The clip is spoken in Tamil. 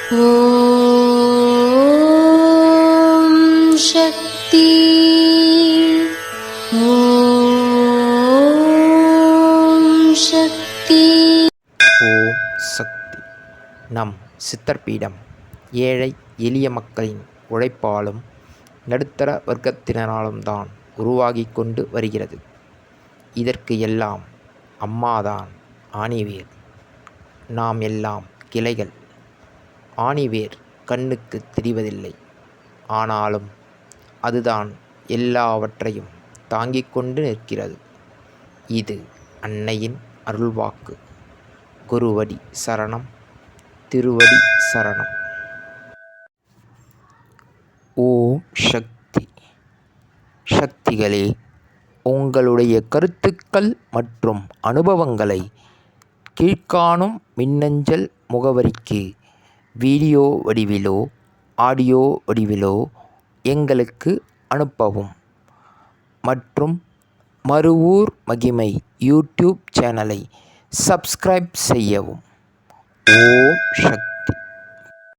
ஓம் சக்தி. ஓம் சக்தி. ஓம் சக்தி. நம் சித்தர்பீடம் ஏழை எளிய மக்களின் உழைப்பாலும் நடுத்தர வர்க்கத்தினராலும் தான் உருவாகி கொண்டு வருகிறது. இதற்கு எல்லாம் அம்மாதான் ஆணிவேர். நாம் எல்லாம் கிளைகள். ஆணிவேர் கண்ணுக்கு தெரிவதில்லை. ஆனாலும் அதுதான் எல்லாவற்றையும் தாங்கிக் கொண்டு நிற்கிறது. இது அன்னையின் அருள்வாக்கு. குருவடி சரணம், திருவடி சரணம். ஓம் சக்தி. சக்திகளே, உங்களுடைய கருத்துக்கள் மற்றும் அனுபவங்களை கீழ்க்காணும் மின்னஞ்சல் முகவரிக்கு வீடியோ வடிவிலோ ஆடியோ வடிவிலோ எங்களுக்கு அனுப்பவும். மற்றும் மறுவூர் மகிமை யூடியூப் சேனலை சப்ஸ்கிரைப் செய்யவும். ஓம் சக்தி.